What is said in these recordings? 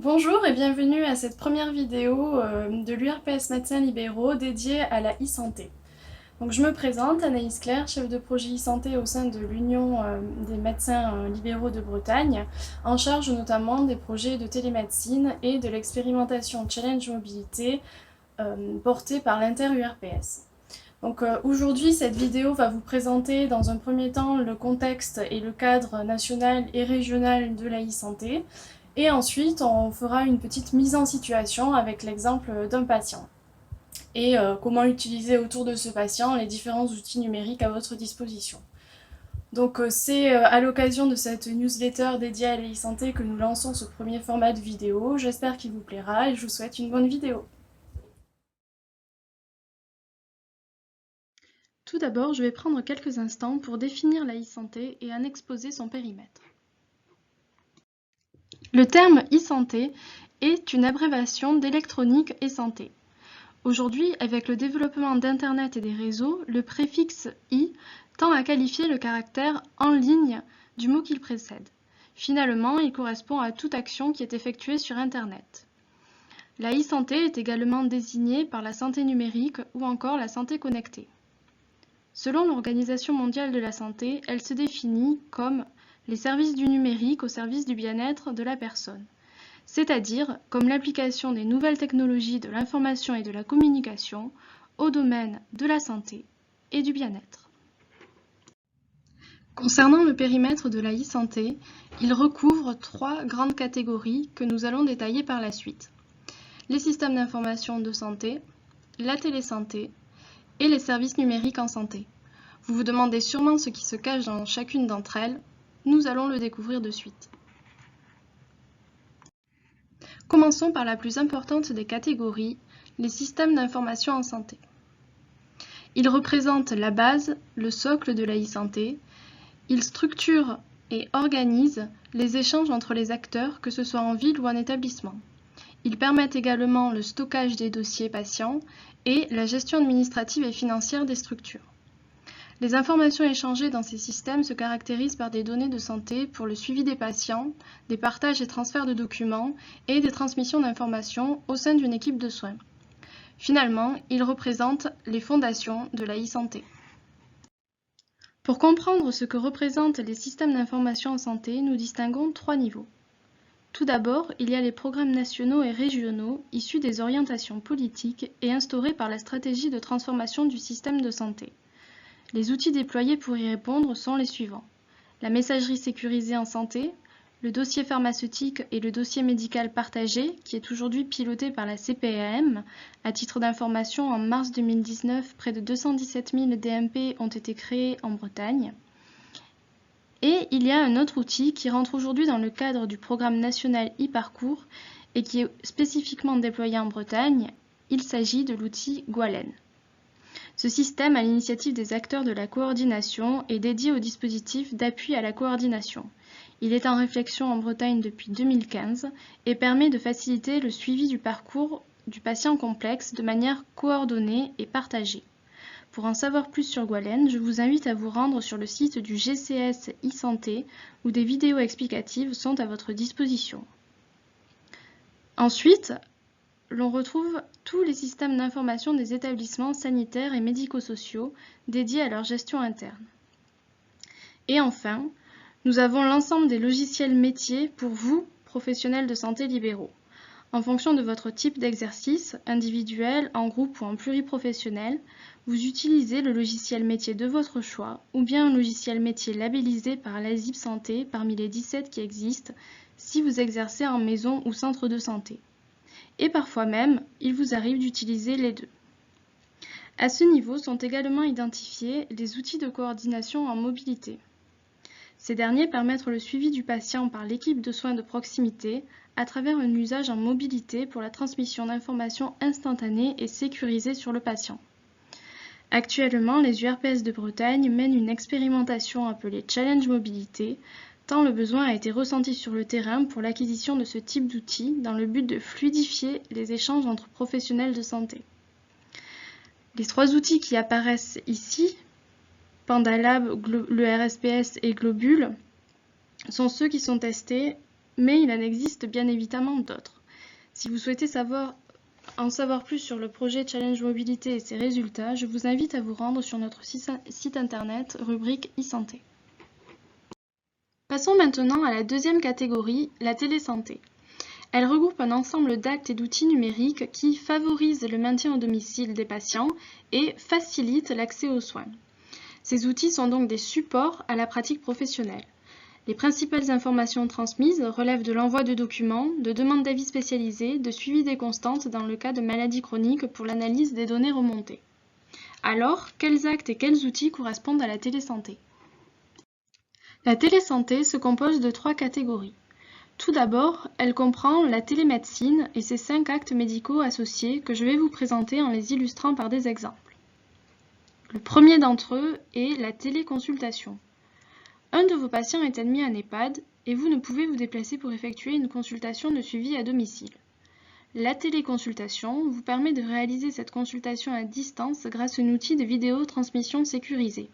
Bonjour et bienvenue à cette première vidéo de l'URPS Médecins Libéraux dédiée à la e-santé. Donc je me présente, Anaïs Claire, chef de projet e-santé au sein de l'Union des médecins libéraux de Bretagne, en charge notamment des projets de télémédecine et de l'expérimentation Challenge Mobilité portée par l'Inter-URPS. Donc aujourd'hui, cette vidéo va vous présenter dans un premier temps le contexte et le cadre national et régional de la e-santé. Et ensuite, on fera une petite mise en situation avec l'exemple d'un patient. Et comment utiliser autour de ce patient les différents outils numériques à votre disposition. Donc c'est à l'occasion de cette newsletter dédiée à la e-santé que nous lançons ce premier format de vidéo. J'espère qu'il vous plaira et je vous souhaite une bonne vidéo. Tout d'abord, je vais prendre quelques instants pour définir la e-santé et en exposer son périmètre. Le terme e-santé est une abréviation d'électronique et santé. Aujourd'hui, avec le développement d'Internet et des réseaux, le préfixe « i » tend à qualifier le caractère « en ligne » du mot qu'il précède. Finalement, il correspond à toute action qui est effectuée sur Internet. La e-santé est également désignée par la santé numérique ou encore la santé connectée. Selon l'Organisation mondiale de la santé, elle se définit comme les services du numérique au service du bien-être de la personne, c'est-à-dire comme l'application des nouvelles technologies de l'information et de la communication au domaine de la santé et du bien-être. Concernant le périmètre de la e-santé, il recouvre trois grandes catégories que nous allons détailler par la suite. Les systèmes d'information de santé, la télésanté et les services numériques en santé. Vous vous demandez sûrement ce qui se cache dans chacune d'entre elles. Nous allons le découvrir de suite. Commençons par la plus importante des catégories, les systèmes d'information en santé. Ils représentent la base, le socle de la e-santé. Ils structurent et organisent les échanges entre les acteurs, que ce soit en ville ou en établissement. Ils permettent également le stockage des dossiers patients et la gestion administrative et financière des structures. Les informations échangées dans ces systèmes se caractérisent par des données de santé pour le suivi des patients, des partages et transferts de documents et des transmissions d'informations au sein d'une équipe de soins. Finalement, ils représentent les fondations de la e-santé. Pour comprendre ce que représentent les systèmes d'information en santé, nous distinguons trois niveaux. Tout d'abord, il y a les programmes nationaux et régionaux issus des orientations politiques et instaurés par la stratégie de transformation du système de santé. Les outils déployés pour y répondre sont les suivants. La messagerie sécurisée en santé, le dossier pharmaceutique et le dossier médical partagé, qui est aujourd'hui piloté par la CPAM. À titre d'information, en mars 2019, près de 217 000 DMP ont été créés en Bretagne. Et il y a un autre outil qui rentre aujourd'hui dans le cadre du programme national e-parcours et qui est spécifiquement déployé en Bretagne. Il s'agit de l'outil Goualen. Ce système, à l'initiative des acteurs de la coordination, est dédié au dispositif d'appui à la coordination. Il est en réflexion en Bretagne depuis 2015 et permet de faciliter le suivi du parcours du patient complexe de manière coordonnée et partagée. Pour en savoir plus sur Goualen, je vous invite à vous rendre sur le site du GCS e-santé où des vidéos explicatives sont à votre disposition. Ensuite, l'on retrouve tous les systèmes d'information des établissements sanitaires et médico-sociaux dédiés à leur gestion interne. Et enfin, nous avons l'ensemble des logiciels métiers pour vous, professionnels de santé libéraux. En fonction de votre type d'exercice, individuel, en groupe ou en pluriprofessionnel, vous utilisez le logiciel métier de votre choix ou bien un logiciel métier labellisé par l'ASIP Santé parmi les 17 qui existent si vous exercez en maison ou centre de santé. Et parfois même, il vous arrive d'utiliser les deux. À ce niveau sont également identifiés les outils de coordination en mobilité. Ces derniers permettent le suivi du patient par l'équipe de soins de proximité à travers un usage en mobilité pour la transmission d'informations instantanées et sécurisées sur le patient. Actuellement, les URPS de Bretagne mènent une expérimentation appelée Challenge Mobilité, tant le besoin a été ressenti sur le terrain pour l'acquisition de ce type d'outils dans le but de fluidifier les échanges entre professionnels de santé. Les trois outils qui apparaissent ici, PandaLab, le RSPS et Globule, sont ceux qui sont testés mais il en existe bien évidemment d'autres. Si vous souhaitez en savoir plus sur le projet Challenge Mobilité et ses résultats, je vous invite à vous rendre sur notre site internet rubrique e-santé. Passons maintenant à la deuxième catégorie, la télésanté. Elle regroupe un ensemble d'actes et d'outils numériques qui favorisent le maintien au domicile des patients et facilitent l'accès aux soins. Ces outils sont donc des supports à la pratique professionnelle. Les principales informations transmises relèvent de l'envoi de documents, de demandes d'avis spécialisés, de suivi des constantes dans le cas de maladies chroniques pour l'analyse des données remontées. Alors, quels actes et quels outils correspondent à la télésanté ? La télésanté se compose de 3 catégories. Tout d'abord, elle comprend la télémédecine et ses 5 actes médicaux associés que je vais vous présenter en les illustrant par des exemples. Le premier d'entre eux est la téléconsultation. Un de vos patients est admis en EHPAD et vous ne pouvez vous déplacer pour effectuer une consultation de suivi à domicile. La téléconsultation vous permet de réaliser cette consultation à distance grâce à un outil de vidéotransmission sécurisé.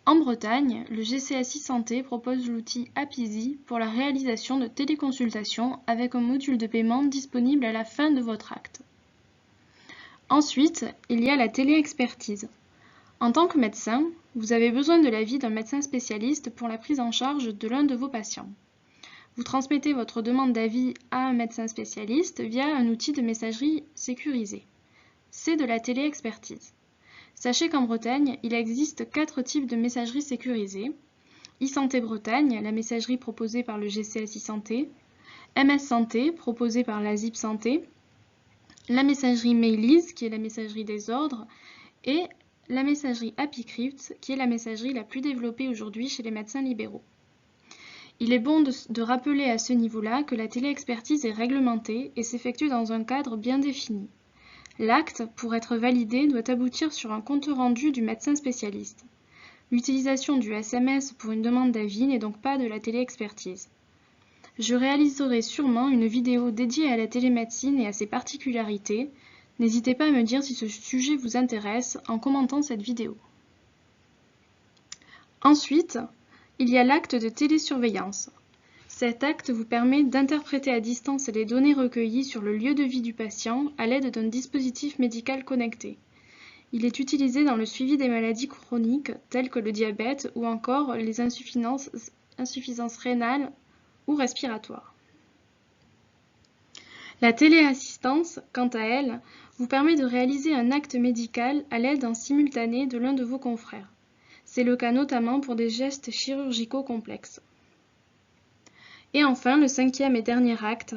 En Bretagne, le GCSI Santé propose l'outil Apizee pour la réalisation de téléconsultations avec un module de paiement disponible à la fin de votre acte. Ensuite, il y a la téléexpertise. En tant que médecin, vous avez besoin de l'avis d'un médecin spécialiste pour la prise en charge de l'un de vos patients. Vous transmettez votre demande d'avis à un médecin spécialiste via un outil de messagerie sécurisé. C'est de la téléexpertise. Sachez qu'en Bretagne, il existe 4 types de messagerie sécurisée. e-santé Bretagne, la messagerie proposée par le GCSI Santé, MS Santé, proposée par la ZIP Santé, la messagerie Mailiz, qui est la messagerie des ordres, et la messagerie AppyCrypt, qui est la messagerie la plus développée aujourd'hui chez les médecins libéraux. Il est bon de rappeler à ce niveau-là que la téléexpertise est réglementée et s'effectue dans un cadre bien défini. L'acte, pour être validé, doit aboutir sur un compte-rendu du médecin spécialiste. L'utilisation du SMS pour une demande d'avis n'est donc pas de la téléexpertise. Je réaliserai sûrement une vidéo dédiée à la télémédecine et à ses particularités. N'hésitez pas à me dire si ce sujet vous intéresse en commentant cette vidéo. Ensuite, il y a l'acte de télésurveillance. Cet acte vous permet d'interpréter à distance les données recueillies sur le lieu de vie du patient à l'aide d'un dispositif médical connecté. Il est utilisé dans le suivi des maladies chroniques telles que le diabète ou encore les insuffisances rénales ou respiratoires. La téléassistance, quant à elle, vous permet de réaliser un acte médical à l'aide en simultané de l'un de vos confrères. C'est le cas notamment pour des gestes chirurgicaux complexes. Et enfin, le 5e et dernier acte,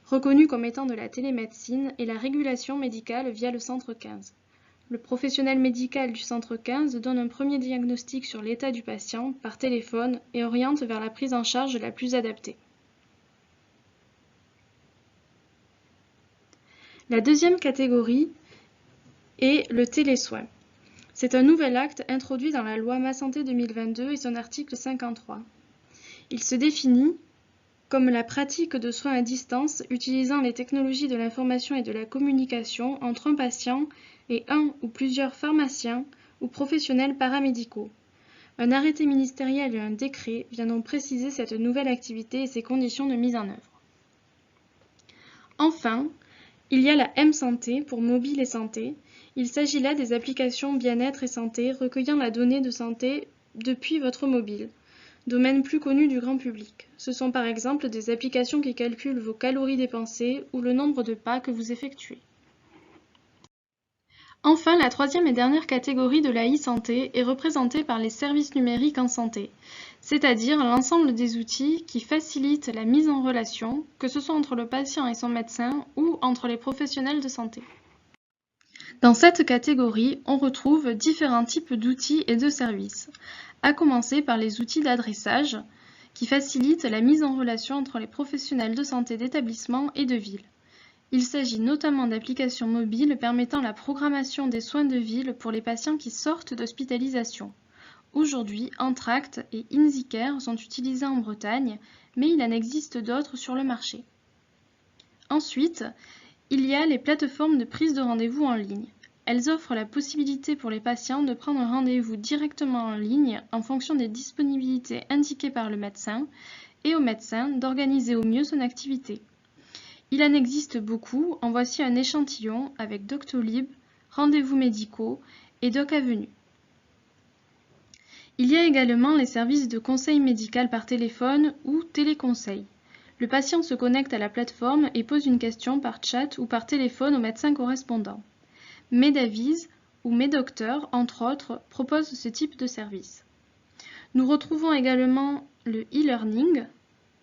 reconnu comme étant de la télémédecine, est la régulation médicale via le centre 15. Le professionnel médical du centre 15 donne un premier diagnostic sur l'état du patient par téléphone et oriente vers la prise en charge la plus adaptée. La deuxième catégorie est le télésoin. C'est un nouvel acte introduit dans la loi Ma Santé 2022 et son article 53. Il se définit comme la pratique de soins à distance utilisant les technologies de l'information et de la communication entre un patient et un ou plusieurs pharmaciens ou professionnels paramédicaux. Un arrêté ministériel et un décret viendront préciser cette nouvelle activité et ses conditions de mise en œuvre. Enfin, il y a la M-Santé pour mobile et santé. Il s'agit là des applications bien-être et santé recueillant la donnée de santé depuis votre mobile. Domaine plus connu du grand public. Ce sont par exemple des applications qui calculent vos calories dépensées ou le nombre de pas que vous effectuez. Enfin, la troisième et dernière catégorie de la e-santé est représentée par les services numériques en santé, c'est-à-dire l'ensemble des outils qui facilitent la mise en relation, que ce soit entre le patient et son médecin ou entre les professionnels de santé. Dans cette catégorie, on retrouve différents types d'outils et de services, à commencer par les outils d'adressage, qui facilitent la mise en relation entre les professionnels de santé d'établissement et de ville. Il s'agit notamment d'applications mobiles permettant la programmation des soins de ville pour les patients qui sortent d'hospitalisation. Aujourd'hui, Entract et InziCare sont utilisés en Bretagne, mais il en existe d'autres sur le marché. Ensuite, il y a les plateformes de prise de rendez-vous en ligne. Elles offrent la possibilité pour les patients de prendre un rendez-vous directement en ligne en fonction des disponibilités indiquées par le médecin et au médecin d'organiser au mieux son activité. Il en existe beaucoup, en voici un échantillon avec Doctolib, rendez-vous médicaux et Doc Avenue. Il y a également les services de conseil médical par téléphone ou téléconseil. Le patient se connecte à la plateforme et pose une question par chat ou par téléphone au médecin correspondant. Medavise ou Medocteur, entre autres, proposent ce type de service. Nous retrouvons également le e-learning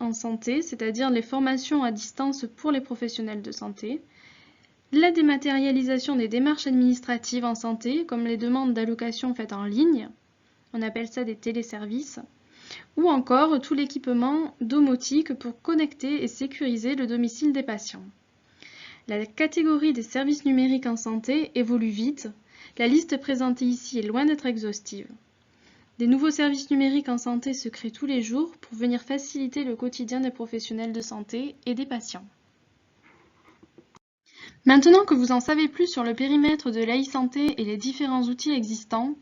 en santé, c'est-à-dire les formations à distance pour les professionnels de santé, la dématérialisation des démarches administratives en santé, comme les demandes d'allocation faites en ligne, on appelle ça des téléservices, ou encore tout l'équipement domotique pour connecter et sécuriser le domicile des patients. La catégorie des services numériques en santé évolue vite. La liste présentée ici est loin d'être exhaustive. Des nouveaux services numériques en santé se créent tous les jours pour venir faciliter le quotidien des professionnels de santé et des patients. Maintenant que vous en savez plus sur le périmètre de l'e-santé et les différents outils existants,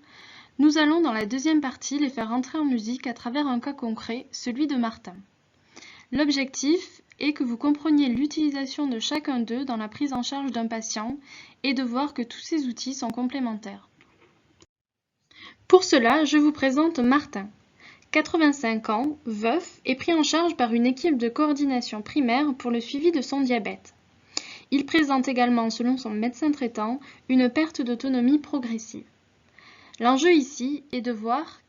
nous allons dans la deuxième partie les faire entrer en musique à travers un cas concret, celui de Martin. L'objectif est que vous compreniez l'utilisation de chacun d'eux dans la prise en charge d'un patient et de voir que tous ces outils sont complémentaires. Pour cela, je vous présente Martin, 85 ans, veuf et pris en charge par une équipe de coordination primaire pour le suivi de son diabète. Il présente également, selon son médecin traitant, une perte d'autonomie progressive. L'enjeu ici est de voir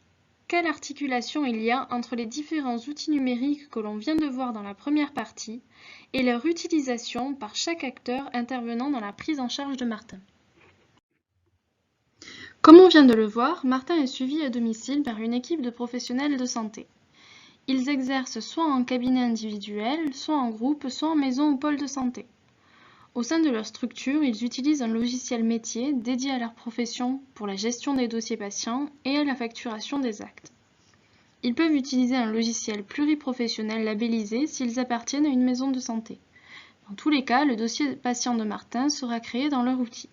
quelle articulation il y a entre les différents outils numériques que l'on vient de voir dans la première partie et leur utilisation par chaque acteur intervenant dans la prise en charge de Martin. Comme on vient de le voir, Martin est suivi à domicile par une équipe de professionnels de santé. Ils exercent soit en cabinet individuel, soit en groupe, soit en maison ou pôle de santé. Au sein de leur structure, ils utilisent un logiciel métier dédié à leur profession pour la gestion des dossiers patients et à la facturation des actes. Ils peuvent utiliser un logiciel pluriprofessionnel labellisé s'ils appartiennent à une maison de santé. Dans tous les cas, le dossier patient de Martin sera créé dans leur outil.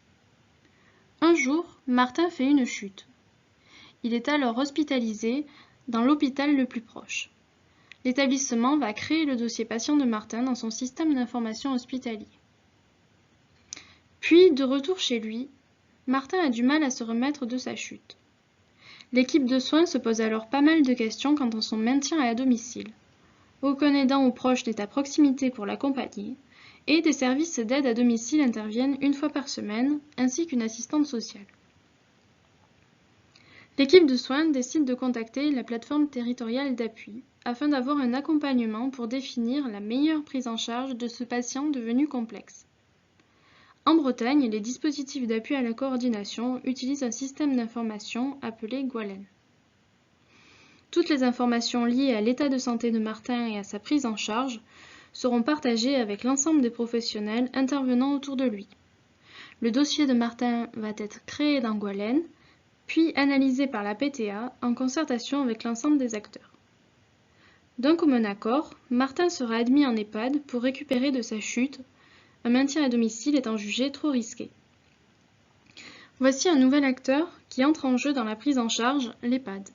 Un jour, Martin fait une chute. Il est alors hospitalisé dans l'hôpital le plus proche. L'établissement va créer le dossier patient de Martin dans son système d'information hospitalier. Puis, de retour chez lui, Martin a du mal à se remettre de sa chute. L'équipe de soins se pose alors pas mal de questions quant à son maintien à domicile. Aucun aidant ou proche n'est à proximité pour l'accompagner, et des services d'aide à domicile interviennent une fois par semaine, ainsi qu'une assistante sociale. L'équipe de soins décide de contacter la plateforme territoriale d'appui afin d'avoir un accompagnement pour définir la meilleure prise en charge de ce patient devenu complexe. En Bretagne, les dispositifs d'appui à la coordination utilisent un système d'information appelé Gwalen. Toutes les informations liées à l'état de santé de Martin et à sa prise en charge seront partagées avec l'ensemble des professionnels intervenant autour de lui. Le dossier de Martin va être créé dans Gwalen, puis analysé par la PTA en concertation avec l'ensemble des acteurs. D'un commun accord, Martin sera admis en EHPAD pour récupérer de sa chute, un maintien à domicile étant jugé trop risqué. Voici un nouvel acteur qui entre en jeu dans la prise en charge, l'EHPAD.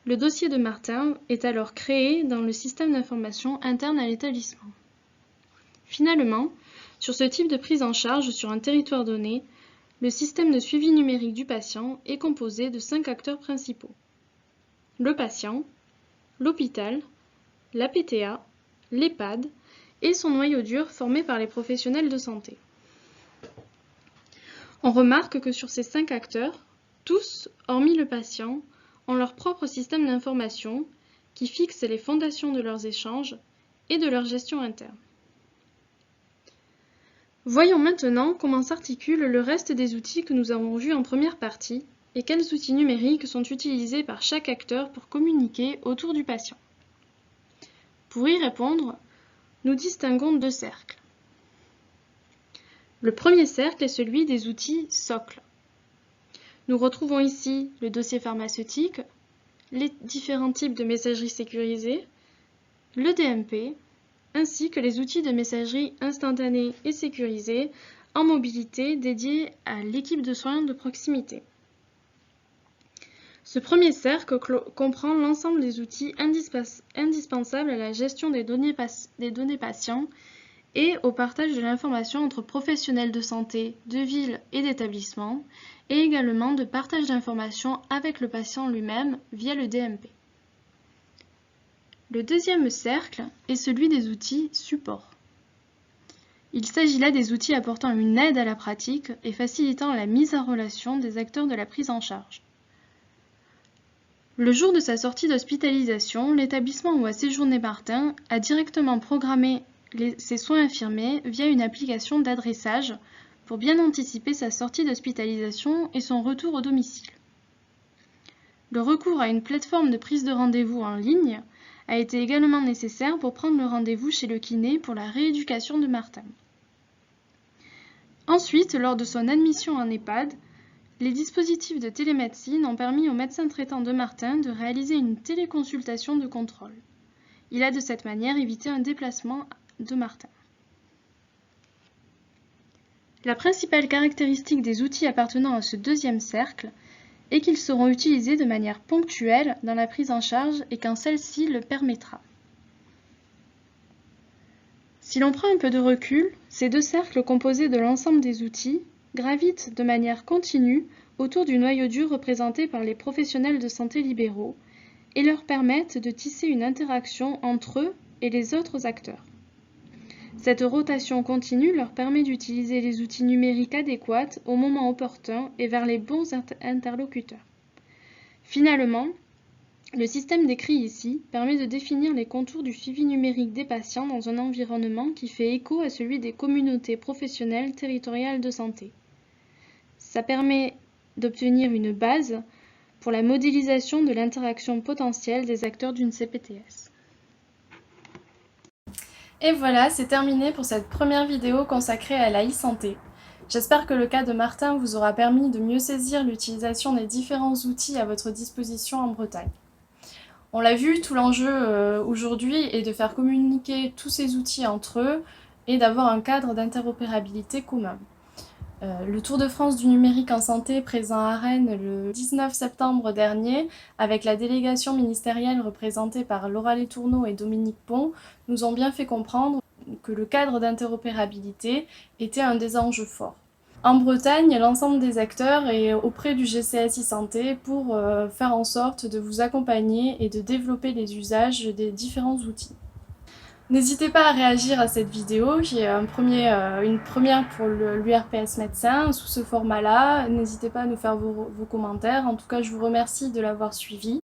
Le dossier de Martin est alors créé dans le système d'information interne à l'établissement. Finalement, sur ce type de prise en charge sur un territoire donné, le système de suivi numérique du patient est composé de 5 acteurs principaux. Le patient, l'hôpital, la PTA, l'EHPAD et son noyau dur formé par les professionnels de santé. On remarque que sur ces 5 acteurs, tous, hormis le patient, ont leur propre système d'information qui fixe les fondations de leurs échanges et de leur gestion interne. Voyons maintenant comment s'articule le reste des outils que nous avons vus en première partie et quels outils numériques sont utilisés par chaque acteur pour communiquer autour du patient. Pour y répondre, nous distinguons 2 cercles. Le premier cercle est celui des outils socles. Nous retrouvons ici le dossier pharmaceutique, les différents types de messagerie sécurisée, le DMP, ainsi que les outils de messagerie instantanée et sécurisée en mobilité dédiés à l'équipe de soins de proximité. Ce premier cercle comprend l'ensemble des outils indispensables à la gestion des données patients et au partage de l'information entre professionnels de santé, de ville et d'établissement, et également de partage d'informations avec le patient lui-même via le DMP. Le deuxième cercle est celui des outils support. Il s'agit là des outils apportant une aide à la pratique et facilitant la mise en relation des acteurs de la prise en charge. Le jour de sa sortie d'hospitalisation, l'établissement où a séjourné Martin a directement programmé ses soins infirmiers via une application d'adressage pour bien anticiper sa sortie d'hospitalisation et son retour au domicile. Le recours à une plateforme de prise de rendez-vous en ligne a été également nécessaire pour prendre le rendez-vous chez le kiné pour la rééducation de Martin. Ensuite, lors de son admission en EHPAD, les dispositifs de télémédecine ont permis au médecin traitant de Martin de réaliser une téléconsultation de contrôle. Il a de cette manière évité un déplacement de Martin. La principale caractéristique des outils appartenant à ce deuxième cercle est qu'ils seront utilisés de manière ponctuelle dans la prise en charge et quand celle-ci le permettra. Si l'on prend un peu de recul, ces deux cercles composés de l'ensemble des outils gravitent de manière continue autour du noyau dur représenté par les professionnels de santé libéraux et leur permettent de tisser une interaction entre eux et les autres acteurs. Cette rotation continue leur permet d'utiliser les outils numériques adéquats au moment opportun et vers les bons interlocuteurs. Finalement, le système décrit ici permet de définir les contours du suivi numérique des patients dans un environnement qui fait écho à celui des communautés professionnelles territoriales de santé. Ça permet d'obtenir une base pour la modélisation de l'interaction potentielle des acteurs d'une CPTS. Et voilà, c'est terminé pour cette première vidéo consacrée à la e-santé. J'espère que le cas de Martin vous aura permis de mieux saisir l'utilisation des différents outils à votre disposition en Bretagne. On l'a vu, tout l'enjeu aujourd'hui est de faire communiquer tous ces outils entre eux et d'avoir un cadre d'interopérabilité commun. Le Tour de France du numérique en santé présent à Rennes le 19 septembre dernier, avec la délégation ministérielle représentée par Laura Letourneau et Dominique Pont, nous ont bien fait comprendre que le cadre d'interopérabilité était un des enjeux forts. En Bretagne, l'ensemble des acteurs est auprès du GCS e-santé pour faire en sorte de vous accompagner et de développer les usages des différents outils. N'hésitez pas à réagir à cette vidéo qui est une première pour l'URPS médecin sous ce format-là. N'hésitez pas à nous faire vos commentaires. En tout cas, je vous remercie de l'avoir suivi.